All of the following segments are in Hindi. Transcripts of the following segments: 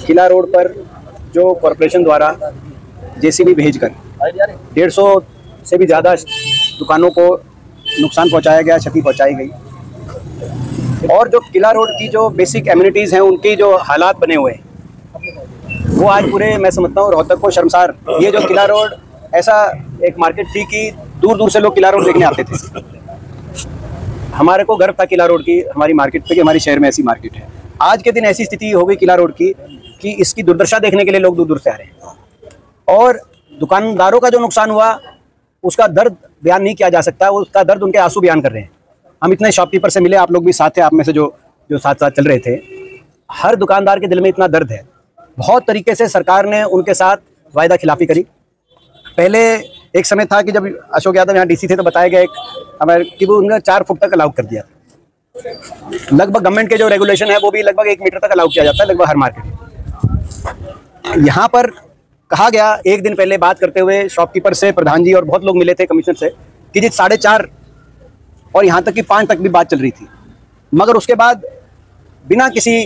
किला रोड पर जो कॉरपोरेशन द्वारा जेसीबी भेजकर 150 से भी ज़्यादा दुकानों को नुकसान पहुंचाया गया, क्षति पहुंचाई गई। और जो किला रोड की जो बेसिक एम्यूनिटीज़ हैं, उनकी जो हालात बने हुए हैं, वो आज पूरे मैं समझता हूँ रोहतक को शर्मसार। ये जो किला रोड ऐसा एक मार्केट थी कि दूर दूर से लोग किला रोड देखने आते थे। हमारे को गर्व था किला रोड की, हमारी मार्केट पे, कि हमारी शहर में ऐसी मार्केट है। आज के दिन ऐसी स्थिति हो गई किला रोड की कि इसकी दुर्दशा देखने के लिए लोग दूर दूर से आ रहे हैं। और दुकानदारों का जो नुकसान हुआ उसका दर्द बयान नहीं किया जा सकता, उसका दर्द उनके आंसू बयान कर रहे हैं। हम इतने शॉपकीपर से मिले, आप लोग भी साथ थे, आप में से जो साथ साथ चल रहे थे। हर दुकानदार के दिल में इतना दर्द है। बहुत तरीके से सरकार ने उनके साथ वायदा खिलाफी करी। पहले एक समय था कि जब अशोक यादव यहाँ डीसी थे तो बताया गया कि वो उन्होंने 4 फुट तक अलाउ कर दिया। लगभग गवर्नमेंट के जो रेगुलेशन है वो भी लगभग 1 मीटर तक अलाउ किया जाता है लगभग हर मार्केट में। यहाँ पर कहा गया एक दिन पहले बात करते हुए शॉपकीपर से, प्रधान जी और बहुत लोग मिले थे कमिश्नर से, कि जी 4.5 और यहाँ तक कि 5 तक भी बात चल रही थी। मगर उसके बाद बिना किसी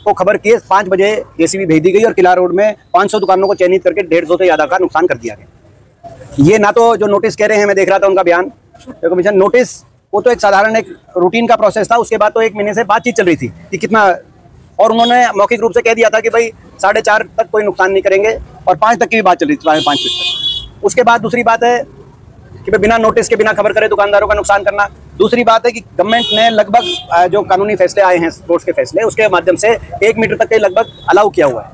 को खबर किए 5 बजे जेसीबी भेज दी गई और किला रोड में 500 दुकानों को चयनित करके 150 से ज़्यादा का नुकसान कर दिया गया। ये ना तो जो नोटिस कह रहे हैं, मैं देख रहा था उनका बयान, जो कमीशन नोटिस, वो तो एक साधारण एक रूटीन का प्रोसेस था। उसके बाद तो 1 महीने से बातचीत चल रही थी कि कितना, और उन्होंने मौखिक रूप से कह दिया था कि भाई 4.5 तक कोई नुकसान नहीं करेंगे, और 5 तक की भी बात चल रही थी, 5 तक। उसके बाद दूसरी बात है कि भाई बिना नोटिस के, बिना खबर करे दुकानदारों का नुकसान करना। दूसरी बात है कि गवर्नमेंट ने लगभग जो कानूनी फैसले आए हैं, कोर्ट्स के फैसले, उसके माध्यम से 1 मीटर तक के लगभग अलाउ किया हुआ है।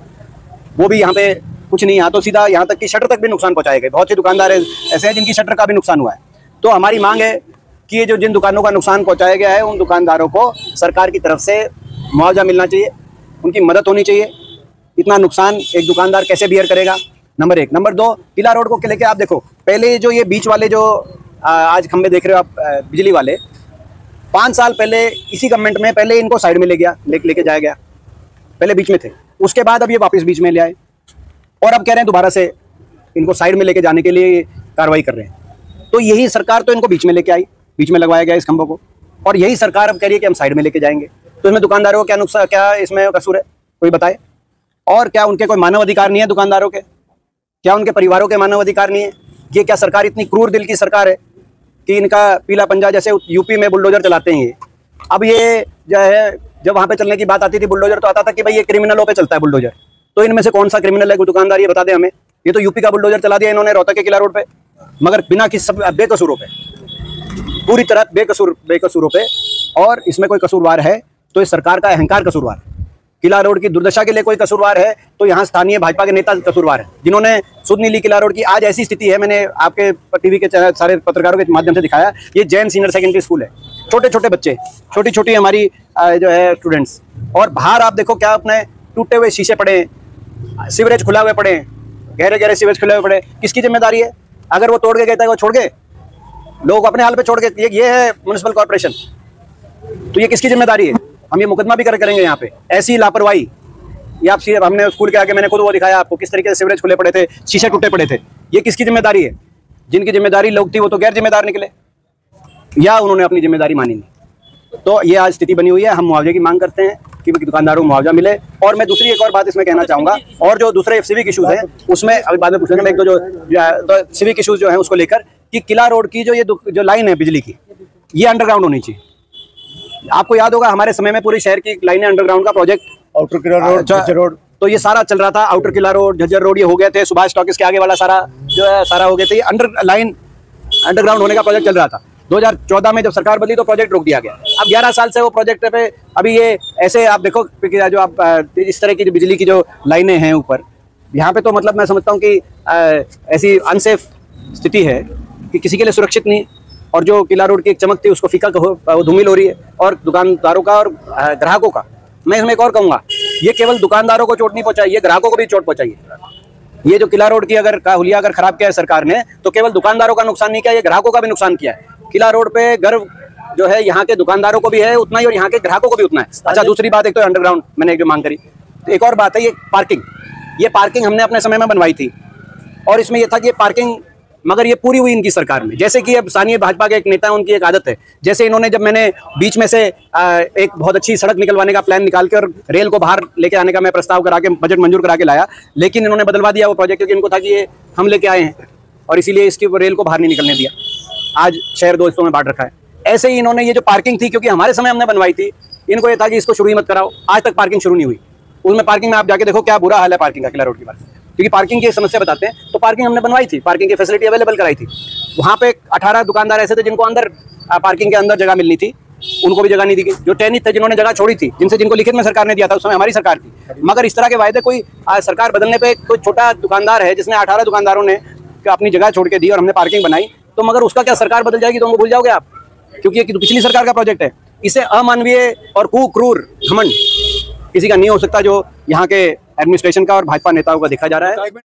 वो भी यहाँ पे कुछ नहीं, यहाँ तो सीधा यहाँ तक कि शटर तक भी नुकसान पहुँचाए गए। बहुत से दुकानदार ऐसे हैं जिनकी शटर का भी नुकसान हुआ है। तो हमारी मांग है कि ये जो जिन दुकानों का नुकसान पहुँचाया गया है, उन दुकानदारों को सरकार की तरफ से मुआवजा मिलना चाहिए, उनकी मदद होनी चाहिए। इतना नुकसान एक दुकानदार कैसे बियर करेगा, नंबर 1। नंबर 2, किला रोड को लेके आप देखो, पहले जो ये बीच वाले जो आज खंबे देख रहे हो आप बिजली वाले, 5 साल पहले इसी गवर्नमेंट में पहले इनको साइड में लेके जाया गया। पहले बीच में थे, उसके बाद अब ये वापस बीच में ले आए, और अब कह रहे हैं दोबारा से इनको साइड में लेके जाने के लिए कार्रवाई कर रहे हैं। तो यही सरकार तो इनको बीच में लेके आई, बीच में लगवाया गया इस खंभों को, और यही सरकार अब कह रही है कि हम साइड में लेके जाएंगे। तो इसमें दुकानदारों को क्या नुकसान, क्या इसमें कसूर है, कोई बताए? और क्या उनके कोई मानव अधिकार नहीं है दुकानदारों के? क्या उनके परिवारों के मानव अधिकार नहीं है? ये क्या सरकार इतनी क्रूर दिल की सरकार है कि इनका पीला पंजा, जैसे यूपी में बुलडोजर चलाते हैं ये, अब ये जो है, जब वहाँ पे चलने की बात आती थी बुलडोजर, तो आता था कि भाई ये क्रिमिनलों पे चलता है बुलडोजर। तो इनमें से कौन सा क्रिमिनल है, कोई दुकानदार ये बता दें हमें। ये तो यूपी का बुलडोजर चला दिया इन्होंने रोहतक के किला रोड पे, मगर बिना किसी बेकसूरों पे, पूरी तरह बेकसूरों पे। और इसमें कोई कसूरवार है तो इस सरकार का अहंकार कसूरवार है। किला रोड की दुर्दशा के लिए कोई कसूरवार है तो यहाँ स्थानीय भाजपा के नेता कसूरवार है, जिन्होंने सुध नहीं ली किला रोड की। आज ऐसी स्थिति है, मैंने आपके टीवी के सारे पत्रकारों के माध्यम से दिखाया, ये जैन सीनियर सेकेंडरी स्कूल है, छोटे छोटे बच्चे, छोटी छोटी हमारी जो है स्टूडेंट्स, और बाहर आप देखो क्या अपने टूटे हुए शीशे पड़े हैं, सीवरेज खुला हुए पड़े हैं, गहरे गहरे सीवरेज खुले हुए पड़े। किसकी जिम्मेदारी है? अगर वो तोड़ के गए थे, वो छोड़ गए, लोग अपने हाल पे छोड़ के, ये है म्युनिसिपल कॉर्पोरेशन, तो ये किसकी जिम्मेदारी है? हम ये मुकदमा भी करेंगे यहाँ पे, ऐसी लापरवाही। ये आप हमने स्कूल के आगे, मैंने खुद वो दिखाया आपको, किस तरीके से सीवरेज खुले पड़े थे, शीशे टूटे पड़े थे। ये किसकी जिम्मेदारी है? जिनकी जिम्मेदारी लोग थी वो तो गैर जिम्मेदार निकले, या उन्होंने अपनी जिम्मेदारी मानी नहीं। तो ये आज स्थिति बनी हुई है। हम मुआवजे की मांग करते हैं कि दुकानदारों को मुआवजा मिले। और मैं दूसरी एक और बात इसमें कहना चाहूँगा, और जो दूसरे सिविक इशूज़ हैं उसमें अभी बाद में पूछेंगे। एक तो सिविक इशूज़ जो हैं उसको लेकर कि किला रोड की जो लाइन है बिजली की, ये अंडरग्राउंड होनी चाहिए। आपको याद होगा हमारे समय में पूरी शहर की लाइनें अंडरग्राउंड का प्रोजेक्ट, आउटर किला रोड, झज्जर रोड, तो ये सारा चल रहा था। आउटर किला रोड, झज्जर रोड ये हो गए थे, सुभाष टॉकीज के आगे वाला सारा जो है सारा हो गया था। ये अंडरग्राउंड होने का प्रोजेक्ट चल रहा था। 2014 में जब सरकार बदली तो प्रोजेक्ट रोक दिया गया। अब 11 साल से वो प्रोजेक्ट पे अभी ये ऐसे आप देखो, जो आप इस तरह की बिजली की जो लाइनें हैं ऊपर, यहाँ पे तो मतलब मैं समझता हूँ कि ऐसी अनसेफ स्थिति है कि किसी के लिए सुरक्षित नहीं। और जो किला रोड की एक चमक थी उसको फीका वो धूमिल हो रही है, और दुकानदारों का और ग्राहकों का। मैं इसमें एक और कहूँगा, ये केवल दुकानदारों को चोट नहीं पहुँचाई, ये ग्राहकों को भी चोट पहुँचाई। ये जो किला रोड की हुलिया अगर खराब किया है सरकार ने, तो केवल दुकानदारों का नुकसान नहीं किया, ये ग्राहकों का भी नुकसान किया है। किला रोड पे गर्व जो है यहाँ के दुकानदारों को भी है उतना ही, और यहाँ के ग्राहकों को भी उतना है। अच्छा, दूसरी बात, एक तो अंडरग्राउंड मैंने एक जो मांग करी, तो एक और बात है ये पार्किंग। ये पार्किंग हमने अपने समय में बनवाई थी, और इसमें ये था कि ये पार्किंग मगर ये पूरी हुई इनकी सरकार में। जैसे कि अब स्थानीय भाजपा के एक नेता है, उनकी एक आदत है, जैसे इन्होंने जब मैंने बीच में से एक बहुत अच्छी सड़क निकलवाने का प्लान निकाल के और रेल को बाहर लेके आने का मैं प्रस्ताव करा के बजट मंजूर करा के लाया, लेकिन इन्होंने बदलवा दिया वो प्रोजेक्ट, क्योंकि इनको था कि ये हम लेके आए हैं और इसीलिए इसकी रेल को बाहर नहीं निकलने दिया। आज शहर दो हिस्सों में बांट रखा है। ऐसे ही इन्होंने ये जो पार्किंग थी, क्योंकि हमारे समय हमने बनवाई थी, इनको ये था कि इसको शुरू ही मत कराओ, आज तक पार्किंग शुरू नहीं हुई। उसमें पार्किंग में आप जाके देखो क्या बुरा हाल है पार्किंग का किला रोड की बात, क्योंकि पार्किंग की समस्या बताते हैं। तो पार्किंग हमने बनवाई थी, पार्किंग की फैसिलिटी अवेलेबल कराई थी। वहाँ पे 18 दुकानदार ऐसे थे जिनको अंदर पार्किंग के अंदर जगह मिलनी थी, उनको भी जगह नहीं दी गई। जो चयनित थे जिन्होंने जगह छोड़ी थी, जिनको लिखित में सरकार ने दिया था, उस समय हमारी सरकार थी। मगर इस तरह के वायदे कोई सरकार बदलने पे कोई छोटा दुकानदार है जिसने 18 दुकानदारों ने अपनी जगह छोड़ के दी और हमने पार्किंग बनाई, तो मगर उसका क्या सरकार बदल जाएगी तो उनको भूल जाओगे आप, क्योंकि ये पिछली सरकार का प्रोजेक्ट है। इसे अमानवीय और कुक्रूर घमंड किसी का नहीं हो सकता जो यहाँ के एडमिनिस्ट्रेशन का और भाजपा नेताओं का देखा जा रहा है।